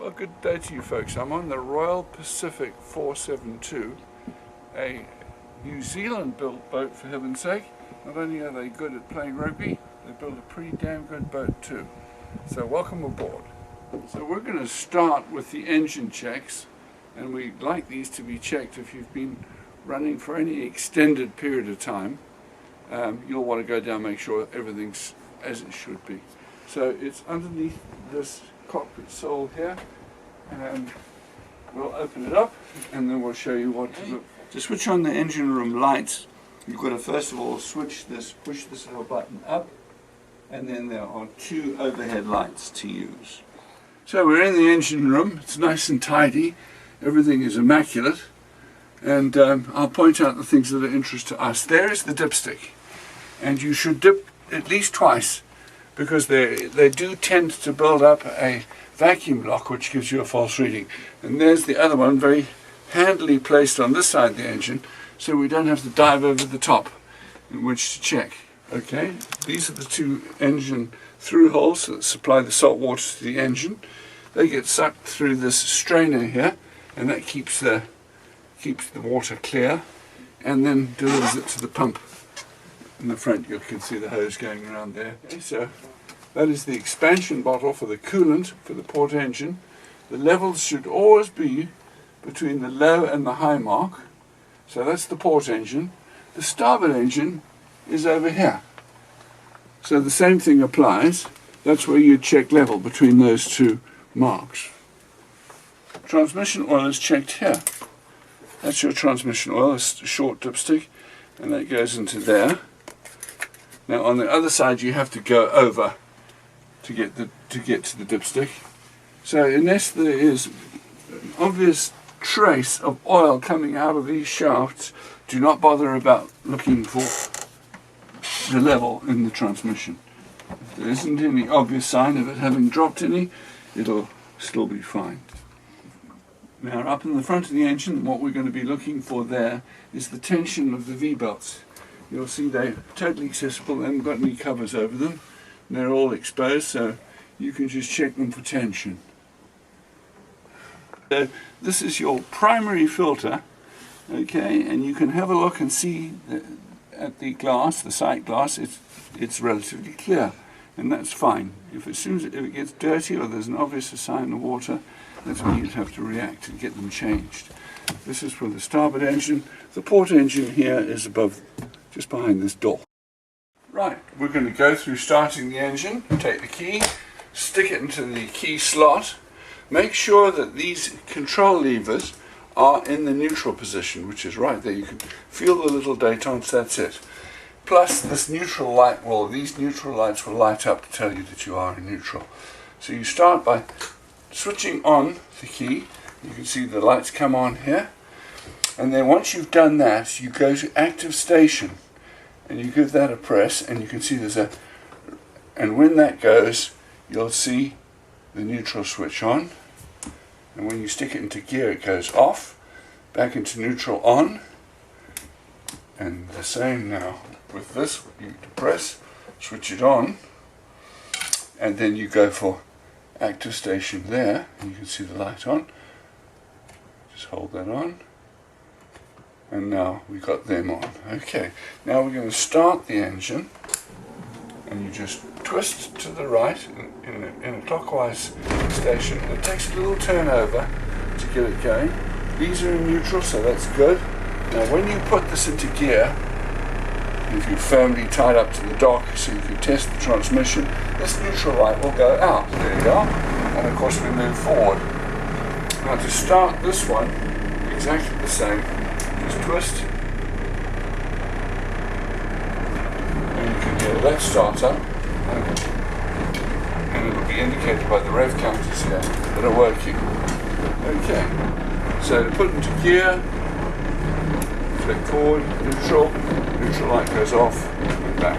Well, good day to you folks. I'm on the Royal Pacific 472, a New Zealand built boat for heaven's sake. Not only are they good at playing rugby, they build a pretty damn good boat too. So welcome aboard. So we're going to start with the engine checks, and we'd like these to be checked if you've been running for any extended period of time. You'll want to go down and make sure everything's as it should be. So it's underneath this cockpit sole here, and we'll open it up and then we'll show you what to look for. To switch on the engine room lights, you've got to first of all push this little button up, and then there are two overhead lights to use. So we're in the engine room. It's nice and tidy, everything is immaculate, and I'll point out the things that are of interest to us. There is the dipstick, and you should dip at least twice, because they do tend to build up a vacuum block which gives you a false reading. And there's the other one, very handily placed on this side of the engine, so we don't have to dive over the top in which to check. Okay, these are the two engine through holes that supply the salt water to the engine. They get sucked through this strainer here, and that keeps the water clear, and then delivers it to the pump. In the front you can see the hose going around there. Okay, so that is the expansion bottle for the coolant for the port engine. The levels should always be between the low and the high mark. So that's the port engine. The starboard engine is over here. So the same thing applies. That's where you check level between those two marks. Transmission oil is checked here. That's your transmission oil, it's a short dipstick, and that goes into there. Now on the other side you have to go over to get to the dipstick. So unless there is an obvious trace of oil coming out of these shafts, do not bother about looking for the level in the transmission. If there isn't any obvious sign of it having dropped any, it'll still be fine. Now up in the front of the engine, what we're going to be looking for there is the tension of the V-belts. You'll see they're totally accessible, they haven't got any covers over them. They're all exposed, so you can just check them for tension. So this is your primary filter, okay, and you can have a look and see at the glass, the sight glass, it's relatively clear, and that's fine. If it gets dirty or there's an obvious sign of water, that's when you'd have to react and get them changed. This is for the starboard engine. The port engine here is above, just behind this door. Right, we're going to go through starting the engine. Take the key, stick it into the key slot. Make sure that these control levers are in the neutral position, which is right there. You can feel the little détente, that's it. Plus this neutral light, well, these neutral lights will light up to tell you that you are in neutral. So you start by switching on the key. You can see the lights come on here. And then once you've done that, you go to active station. And you give that a press, and you can see and when that goes, you'll see the neutral switch on, and when you stick it into gear it goes off, back into neutral on, and the same now with this. You press, switch it on, and then you go for active station there, and you can see the light on. Just hold that on. And now we've got them on. Okay, now we're going to start the engine, and you just twist to the right in a clockwise station. It takes a little turn over to get it going. These are in neutral, so that's good. Now when you put this into gear, if you're firmly tied up to the dock so you can test the transmission, this neutral light will go out. There you are. And of course we move forward. Now to start this one, exactly the same. Just twist, and you can hear that start up, and it'll be indicated by the rev counters here that are working. Okay, so to put into gear, click forward, neutral light goes off, and back.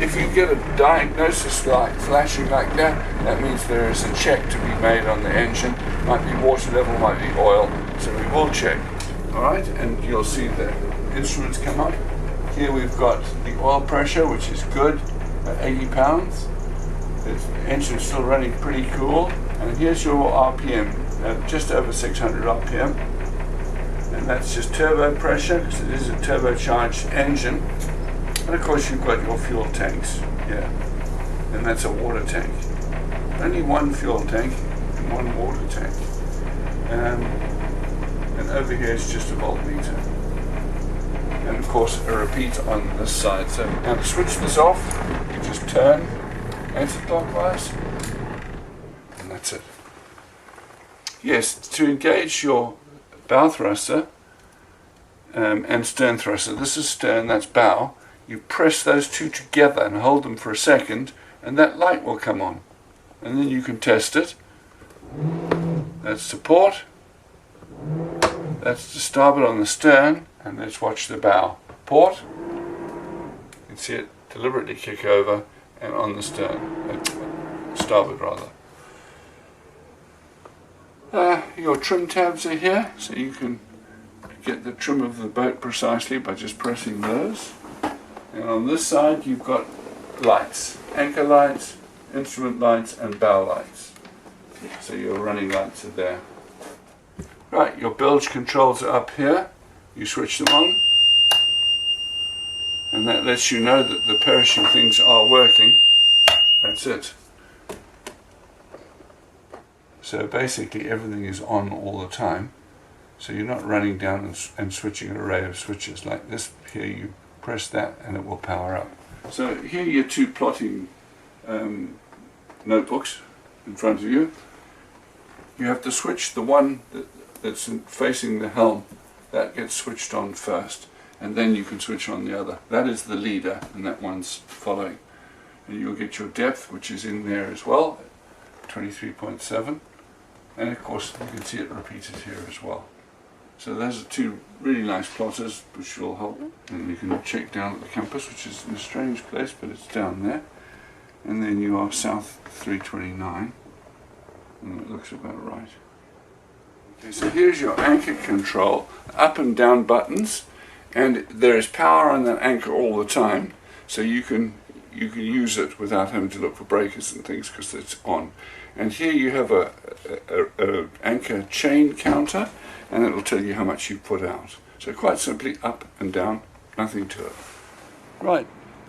If you get a diagnosis light flashing like that, that means there is a check to be made on the engine. Might be water level, might be oil, so we will check. Alright, and you'll see the instruments come up. Here we've got the oil pressure, which is good, at 80 pounds. The engine's still running pretty cool. And here's your RPM, just over 600 RPM. And that's just turbo pressure, because it is a turbocharged engine. And of course you've got your fuel tanks here. And that's a water tank. Only one fuel tank and one water tank. And over here is just a voltmeter. And of course a repeat on this side. So now to switch this off, you just turn anti-clockwise, and that's it. Yes, to engage your bow thruster and stern thruster, this is stern, that's bow, you press those two together and hold them for a second, and that light will come on. And then you can test it. That's to port, that's to starboard on the stern, and let's watch the bow. Port, you can see it deliberately kick over, and on the stern, starboard rather. Your trim tabs are here, so you can get the trim of the boat precisely by just pressing those. And on this side you've got lights, anchor lights, instrument lights and bow lights. So your running lights are there. Right, your bilge controls are up here. You switch them on, and that lets you know that the perishing things are working. That's it. So basically everything is on all the time. So you're not running down and switching an array of switches like this. Here you press that and it will power up. So here are your two plotting notebooks in front of you. You have to switch the one that's facing the helm. That gets switched on first, and then you can switch on the other. That is the leader, and that one's following. And you'll get your depth, which is in there as well, 23.7. And of course you can see it repeated here as well. So those are two really nice plotters which will help. And you can check down at the compass, which is in a strange place, but it's down there. And then you are south 329, and it looks about right. Okay, so here's your anchor control, up and down buttons, and there is power on that anchor all the time, so you can use it without having to look for breakers and things because it's on. And here you have a anchor chain counter, and it will tell you how much you put out. So quite simply up and down, nothing to it. Right,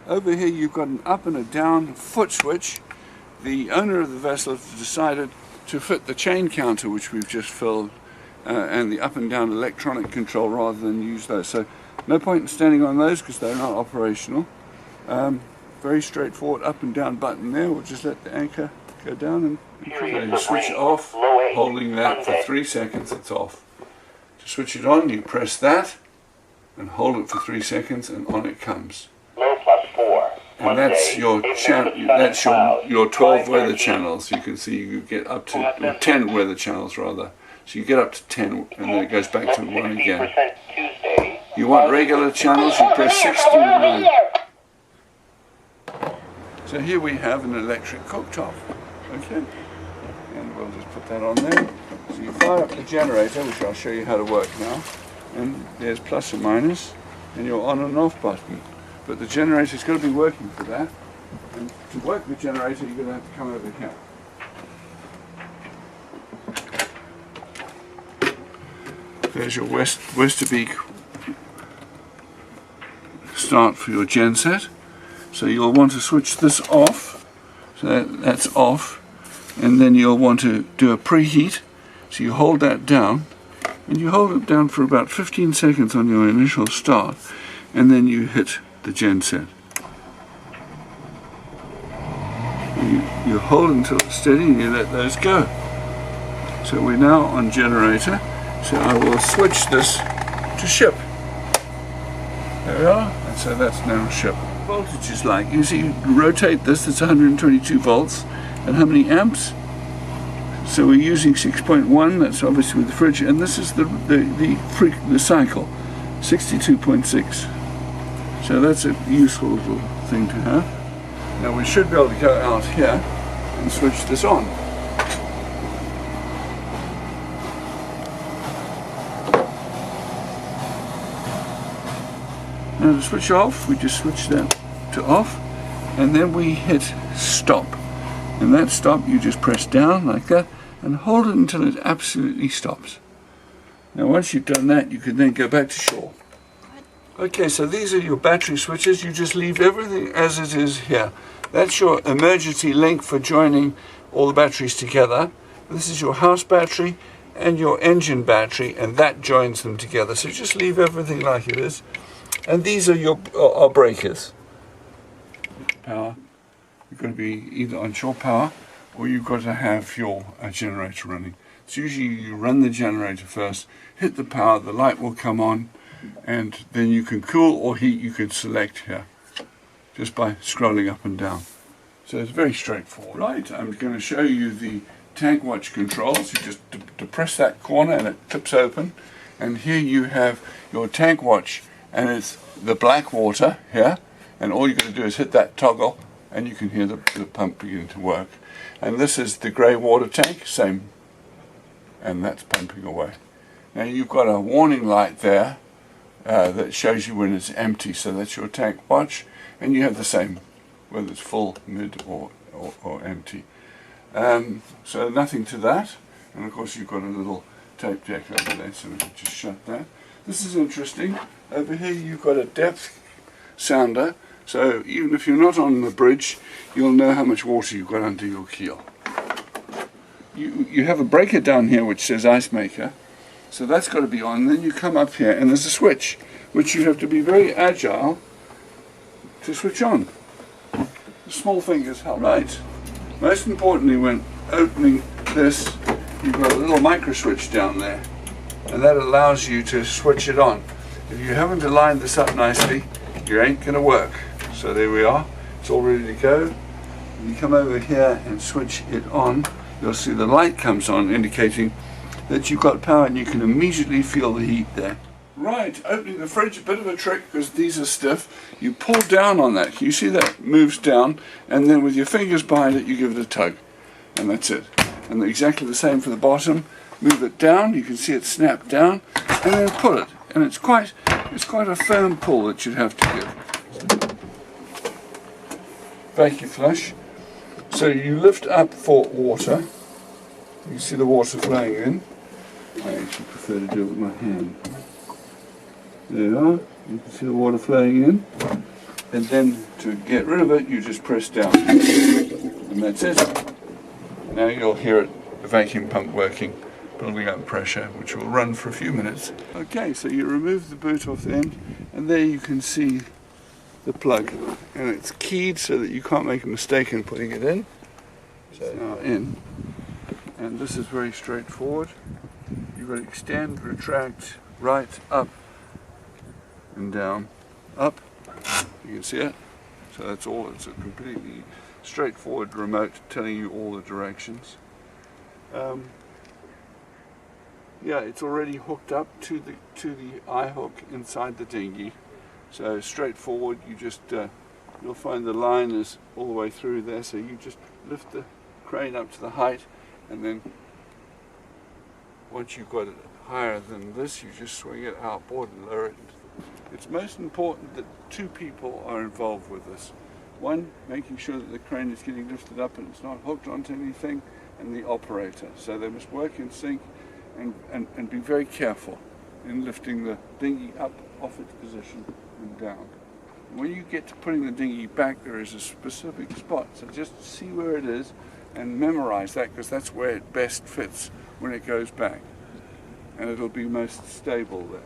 over here you've got an up and a down foot switch. The owner of the vessel has decided to fit the chain counter, which we've just filled, and the up and down electronic control rather than use those. So no point in standing on those because they're not operational. Very straightforward up and down button there. We'll just let the anchor go down and you switch it off, holding that for 3 seconds, it's off. To switch it on, you press that and hold it for 3 seconds, and on it comes. And that's your your 12 weather channels. You can see you get up to 10 weather channels rather. So you get up to 10 and then it goes back to 1 again. You want regular channels, you press 69. So here we have an electric cooktop. Okay, and we'll just put that on there. So you fire up the generator, which I'll show you how to work now, and there's plus or minus, and your on and off button. But the generator's got to be working for that, and to work the generator you're going to have to come over here. There's your Westerbeek start for your genset. So you'll want to switch this off, so that's off, and then you'll want to do a preheat. So you hold that down, and you hold it down for about 15 seconds on your initial start, and then you hit the genset. You hold until it's steady and you let those go. So we're now on generator, so I will switch this to ship. There we are, and so that's now ship. Voltage is like, you see, you rotate this, that's 122 volts, and how many amps? So we're using 6.1, that's obviously with the fridge, and this is the cycle, 62.6. So that's a useful little thing to have. Now we should be able to go out here and switch this on. Now to switch off, we just switch that to off, and then we hit stop. And that stop, you just press down like that and hold it until it absolutely stops. Now once you've done that, you can then go back to shore. Okay, so these are your battery switches. You just leave everything as it is here. That's your emergency link for joining all the batteries together. This is your house battery and your engine battery, and that joins them together. So just leave everything like it is. And these are your breakers. Power. You've got to be either on shore power or you've got to have your generator running. So usually you run the generator first, hit the power, the light will come on, and then you can cool or heat. You can select here just by scrolling up and down. So it's very straightforward. Right, I'm going to show you the tank watch controls. You just depress that corner and it flips open, and here you have your tank watch, and it's the black water here, and all you've got to do is hit that toggle and you can hear the pump begin to work. And this is the grey water tank, same, and that's pumping away. Now you've got a warning light there that shows you when it's empty, so that's your tank watch, and you have the same whether it's full, mid or empty. So nothing to that, and of course you've got a little tape deck over there, so we can just shut that. This is interesting. Over here you've got a depth sounder, so even if you're not on the bridge, you'll know how much water you've got under your keel. You have a breaker down here which says ice maker, so that's got to be on. Then you come up here and there's a switch which you have to be very agile to switch on. The small fingers help. Right. Most importantly, when opening this, you've got a little micro switch down there, and that allows you to switch it on. If you haven't aligned this up nicely, you ain't going to work. So there we are, it's all ready to go. When you come over here and switch it on, you'll see the light comes on, indicating that you've got power, and you can immediately feel the heat there. Right, opening the fridge, a bit of a trick because these are stiff. You pull down on that, you see that moves down, and then with your fingers behind it you give it a tug, and that's it. And exactly the same for the bottom. Move it down, you can see it snap down, and then pull it, and it's quite a firm pull that you'd have to give. Vacuum flush. So you lift up for water. You see the water flowing in. I actually prefer to do it with my hand. There you are. You can see the water flowing in. And then to get rid of it, you just press down. And that's it. Now you'll hear it, the vacuum pump working, building up pressure, which will run for a few minutes. Okay, so you remove the boot off the end, and there you can see the plug. And it's keyed so that you can't make a mistake in putting it in. So it's now in. And this is very straightforward. You've got to extend, retract, right, up, and down. Up, you can see it. So that's all. It's a completely straightforward remote telling you all the directions. Yeah, it's already hooked up to the eye hook inside the dinghy. So straightforward. You just you'll find the line is all the way through there. So you just lift the crane up to the height, and then once you've got it higher than this, you just swing it outboard and lower it. It's most important that two people are involved with this. One, making sure that the crane is getting lifted up and it's not hooked onto anything, and the operator. So they must work in sync and be very careful in lifting the dinghy up off its position and down. When you get to putting the dinghy back, there is a specific spot. So just see where it is and memorize that, because that's where it best fits when it goes back. And it'll be most stable there.